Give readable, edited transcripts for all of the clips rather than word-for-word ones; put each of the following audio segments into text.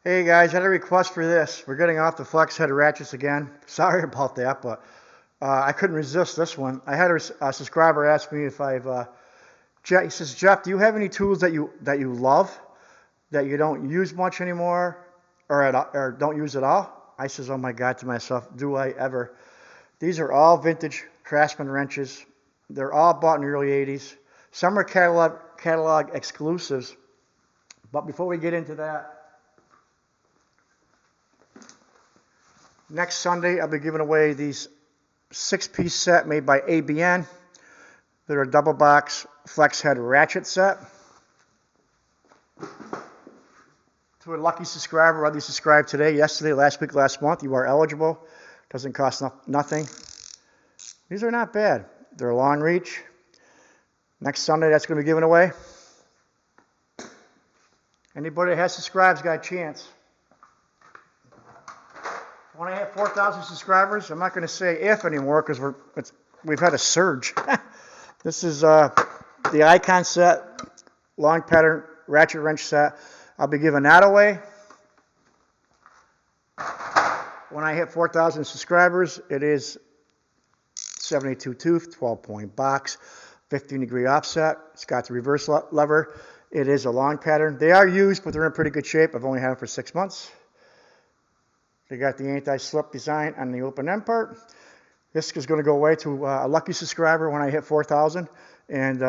Hey guys, I had a request for this. We're getting off the flex head ratchets again. Sorry about that, but I couldn't resist this one. I had a subscriber ask me if he says, Jeff, do you have any tools that you love that you don't use much anymore or don't use at all? I says, oh my God, to myself, do I ever? These are all vintage Craftsman wrenches. They're all bought in the early 80s. Some are catalog exclusives. But before we get into that, next Sunday, I'll be giving away these 6-piece set made by ABN. They're a double box flex head ratchet set. To a lucky subscriber, whether you subscribed today, yesterday, last week, last month, you are eligible. Doesn't cost nothing. These are not bad. They're long reach. Next Sunday, that's going to be given away. Anybody that has subscribed got a chance. When I have 4,000 subscribers, I'm not going to say if anymore because we've had a surge. This is the Icon set, long pattern ratchet wrench set. I'll be giving that away. When I hit 4,000 subscribers, it is 72 tooth, 12-point box, 15-degree offset. It's got the reverse lever. It is a long pattern. They are used, but they're in pretty good shape. I've only had them for 6 months. They got the anti-slip design on the open end part. This is going to go away to a lucky subscriber when I hit 4,000. And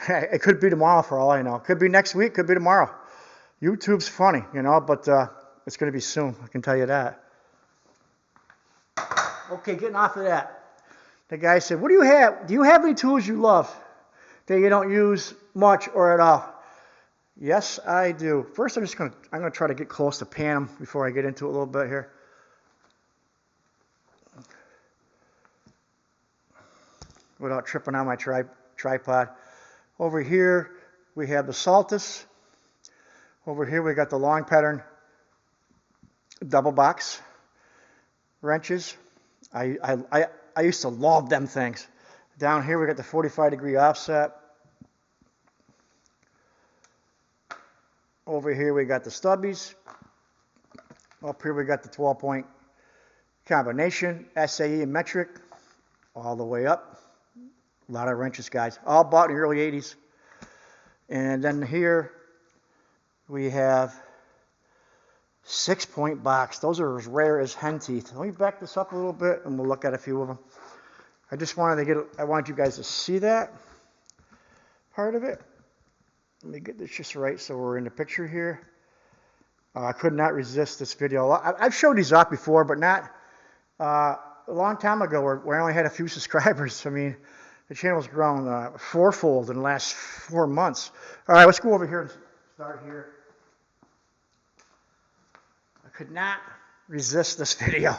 it could be tomorrow for all I know. Could be next week, could be tomorrow. YouTube's funny, but it's going to be soon. I can tell you that. Okay, getting off of that. The guy said, what do you have? Do you have any tools you love that you don't use much or at all? Yes, I do. First, I'm going to try to get close to pan them before I get into it a little bit here. Without tripping on my tripod. Over here, we have the Saltus. Over here, we got the long pattern double box wrenches. I used to love them things. Down here, we got the 45-degree offset. Over here, we got the Stubbies. Up here, we got the 12-point combination, SAE and metric, all the way up. A lot of wrenches, guys. All bought in the early 80s. And then here we have 6-point box. Those are as rare as hen teeth. Let me back this up a little bit and we'll look at a few of them. I wanted you guys to see that part of it. Let me get this just right so we're in the picture here. I could not resist this video. I've showed these off before, but not a long time ago where I only had a few subscribers. I mean, the channel's grown fourfold in the last 4 months. All right, let's go over here and start here. I could not resist this video.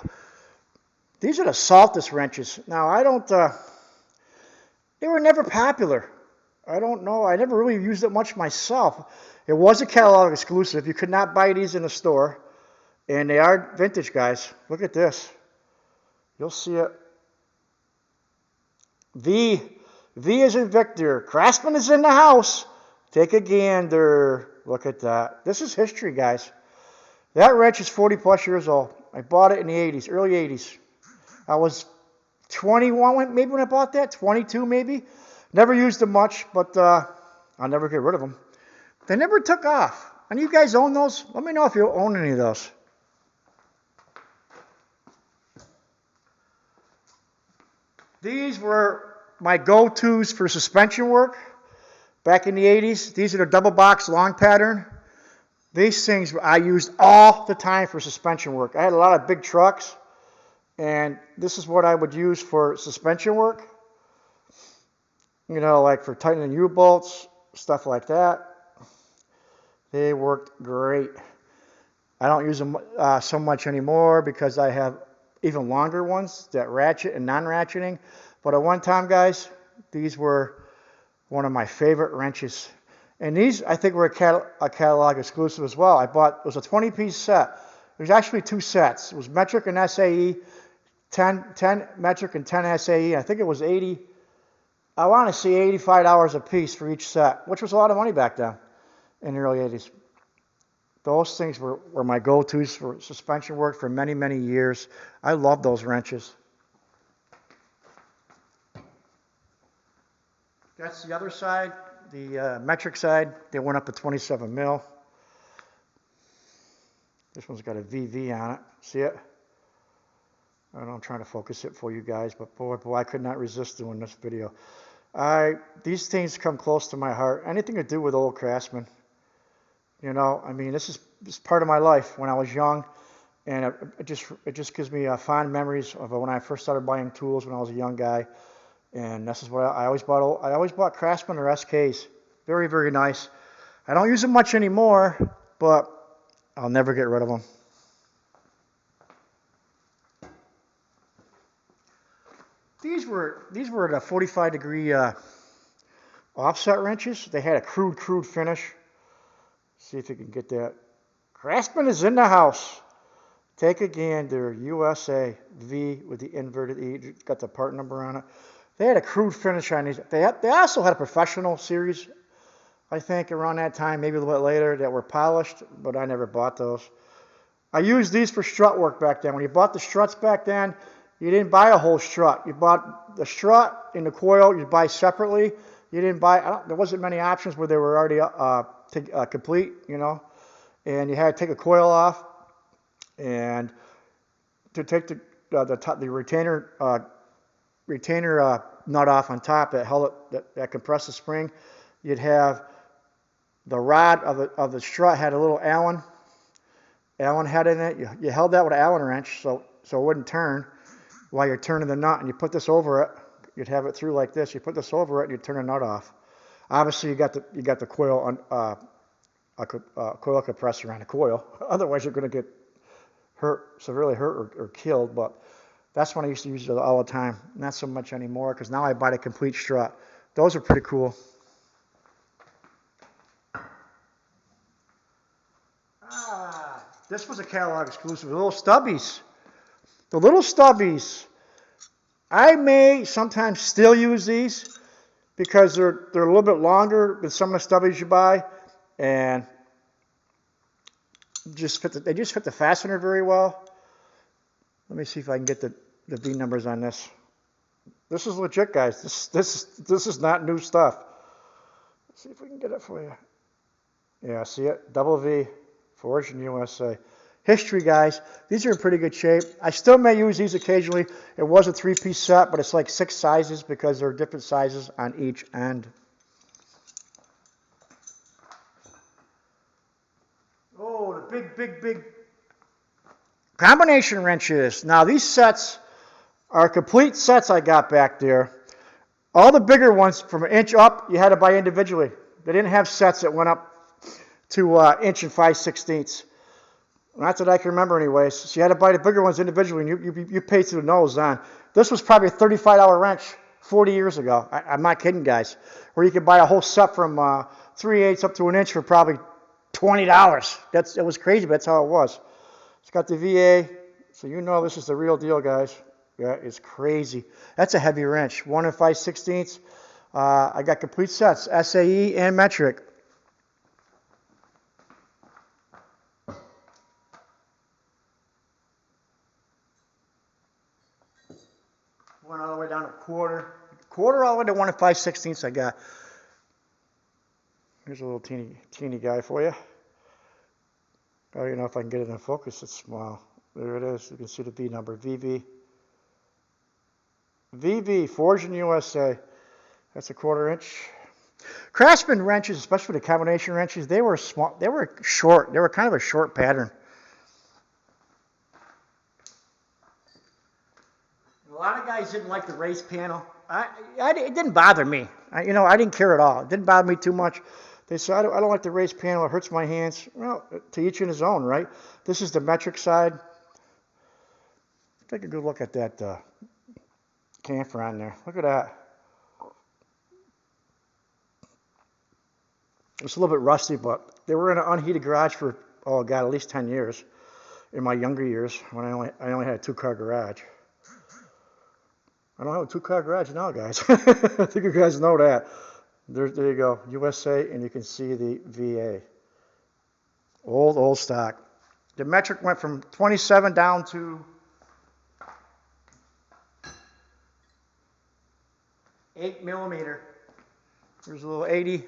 These are the Saltus wrenches. Now, they were never popular. I don't know. I never really used it much myself. It was a catalog exclusive. You could not buy these in the store. And they are vintage, guys. Look at this. You'll see it. V is in Victor. Craftsman is in the house. Take a gander. Look at that. This is history, guys. That wrench is 40 plus years old. I bought it in the 80s, early 80s. I was 21 maybe when I bought that, 22 maybe. Never used them much, but I'll never get rid of them. They never took off. Any of you guys own those? Let me know if you own any of those. These were my go-tos for suspension work back in the 80s. These are the double box long pattern. These things I used all the time for suspension work. I had a lot of big trucks, and this is what I would use for suspension work. Like for tightening U-bolts, stuff like that. They worked great. I don't use them so much anymore because I have even longer ones that ratchet and non-ratcheting. But at one time, guys, these were one of my favorite wrenches. And these, I think, were a catalog exclusive as well. It was a 20-piece set. It was actually 2 sets. It was metric and SAE, 10 metric and 10 SAE. I think it was I want to say $85 a piece for each set, which was a lot of money back then in the early 80s. Those things were my go-tos for suspension work for many, many years. I love those wrenches. That's the other side, the metric side. They went up to 27 mil. This one's got a VV on it. See it? I don't know, I'm trying to focus it for you guys, but boy, I could not resist doing this video. These things come close to my heart. Anything to do with old craftsman. You know, I mean, this is part of my life when I was young, and it just gives me fond memories of when I first started buying tools when I was a young guy. And this is what I always bought. I always bought Craftsman or SKs. Very, very nice. I don't use them much anymore, but I'll never get rid of them. These were the 45-degree offset wrenches. They had a crude finish. See if you can get that. Craftsman is in the house. Take a gander. USA V with the inverted E. It's got the part number on it. They had a crude finish on these. They also had a professional series, I think, around that time, maybe a little bit later, that were polished, but I never bought those. I used these for strut work back then. When you bought the struts back then, you didn't buy a whole strut. You bought the strut and the coil. You buy separately. You didn't buy. There wasn't many options where they were already complete, you know. And you had to take a coil off, and to take the retainer nut off on top that held it, that compressed the spring. You'd have the rod of the strut had a little Allen head in it. You held that with an Allen wrench so it wouldn't turn while you're turning the nut, and you put this over it. You'd have it through like this. You put this over it, and you turn the nut off. Obviously, you got the coil on coil compressor on the coil. Otherwise, you're going to get severely hurt or killed. But that's when I used to use it all the time. Not so much anymore because now I buy the complete strut. Those are pretty cool. This was a catalog exclusive. The little Stubbies. The little Stubbies. I may sometimes still use these because they're a little bit longer than some of the Stubbies you buy, and they just fit the fastener very well. Let me see if I can get the V numbers on this. This is legit, guys. This is not new stuff. Let's see if we can get it for you. Yeah, see it? Double V, Forged in USA. History, guys. These are in pretty good shape. I still may use these occasionally. It was a 3-piece set, but it's like 6 sizes because there are different sizes on each end. Oh, the big combination wrenches. Now, these sets are complete sets I got back there. All the bigger ones from an inch up, you had to buy individually. They didn't have sets that went up to inch and 5/16. Not that I can remember anyways. So you had to buy the bigger ones individually, and you paid through the nose on. This was probably a $35 wrench 40 years ago. I'm not kidding, guys. Where you could buy a whole set from 3/8 up to an inch for probably $20. It was crazy, but that's how it was. It's got the VA, so you know this is the real deal, guys. Yeah, it's crazy. That's a heavy wrench. 1 and 5/16. I got complete sets, SAE and metric. Went all the way down to quarter all the way to 1 and 5/16 I got. Here's a little teeny guy for you. I don't even know if I can get it in focus. It's small. There it is. You can see the V number. VV, Forged in USA. That's a 1/4 inch. Craftsman wrenches, especially the combination wrenches, they were small. They were short. They were kind of a short pattern. A lot of guys didn't like the race panel. It didn't bother me. I didn't care at all. It didn't bother me too much. They said, I don't like the race panel. It hurts my hands. Well, to each in his own, right? This is the metric side. Take a good look at that camphor on there. Look at that. It's a little bit rusty, but they were in an unheated garage for, oh God, at least 10 years. In my younger years, when I only had a 2-car garage. I don't have a 2-car garage now, guys. I think you guys know that. There you go, USA, and you can see the VA. Old stock. The metric went from 27 down to 8mm. There's a little 80.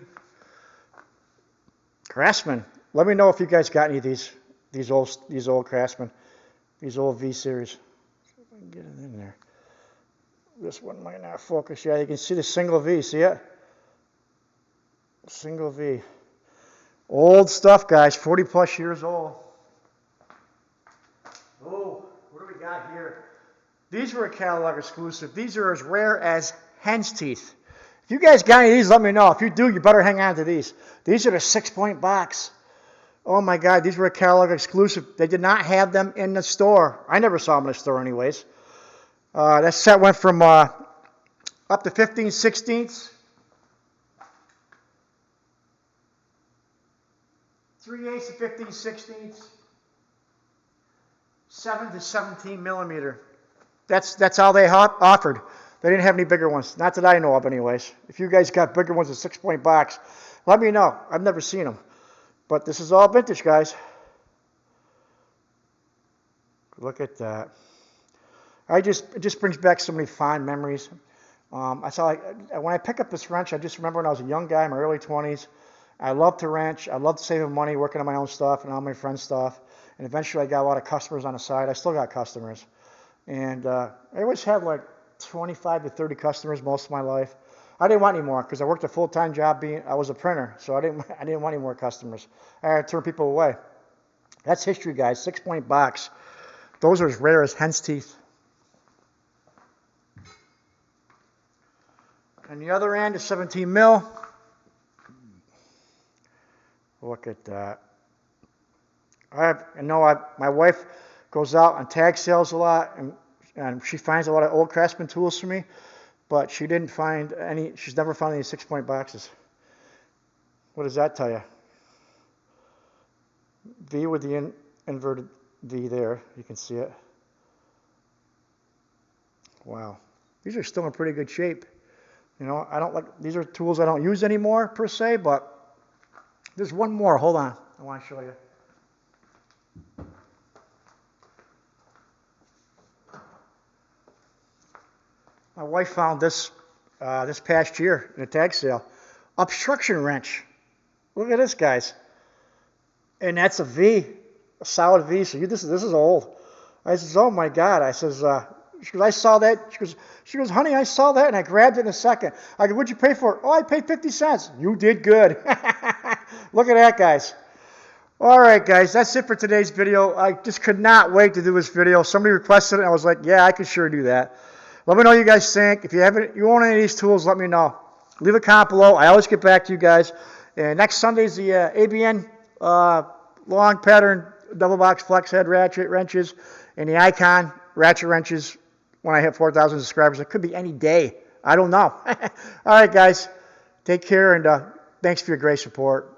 Craftsman. Let me know if you guys got any of these old Craftsman, these old V series. See if I can get it in there. This one might not focus. Yeah, you can see the single V. See it? Single V. Old stuff, guys. 40 plus years old. Oh, what do we got here? These were a catalog exclusive. These are as rare as hen's teeth. If you guys got any of these, let me know. If you do, you better hang on to these. These are the 6-point box. Oh my God, these were a catalog exclusive. They did not have them in the store. I never saw them in the store anyways. That set went from up to 15/16. 3/8 to 15/16. 7 to 17mm. That's all they offered. They didn't have any bigger ones. Not that I know of anyways. If you guys got bigger ones, a 6-point box, let me know. I've never seen them. But this is all vintage, guys. Look at that. It just brings back so many fond memories. When I pick up this wrench, I just remember when I was a young guy in my early 20s. I loved to wrench. I loved saving money, working on my own stuff and all my friends' stuff. And eventually I got a lot of customers on the side. I still got customers. And I always had like 25 to 30 customers most of my life. I didn't want any more because I worked a full-time job I was a printer, so I didn't want any more customers. I had to turn people away. That's history, guys. 6-point box. Those are as rare as hen's teeth. And the other end is 17mm. Look at that. My wife goes out on tag sales a lot, and she finds a lot of old Craftsman tools for me. But she didn't find any. She's never found any 6-point boxes. What does that tell you? V with the inverted V there. You can see it. Wow. These are still in pretty good shape. You know, these are tools I don't use anymore per se, but there's one more. Hold on. I want to show you. My wife found this this past year in a tag sale. Obstruction wrench. Look at this, guys. And that's a V, a solid V. So this is old. I says, oh my God. I says, she goes, I saw that. She goes, honey, I saw that, and I grabbed it in a second. I go, what'd you pay for it? Oh, I paid 50 cents. You did good. Look at that, guys. All right, guys, that's it for today's video. I just could not wait to do this video. Somebody requested it, and I was like, yeah, I could sure do that. Let me know what you guys think. If you own any of these tools, let me know. Leave a comment below. I always get back to you guys. And next Sunday is the ABN long pattern double box flex head ratchet wrenches and the Icon ratchet wrenches when I hit 4,000 subscribers. It could be any day. I don't know. All right, guys. Take care, and thanks for your great support.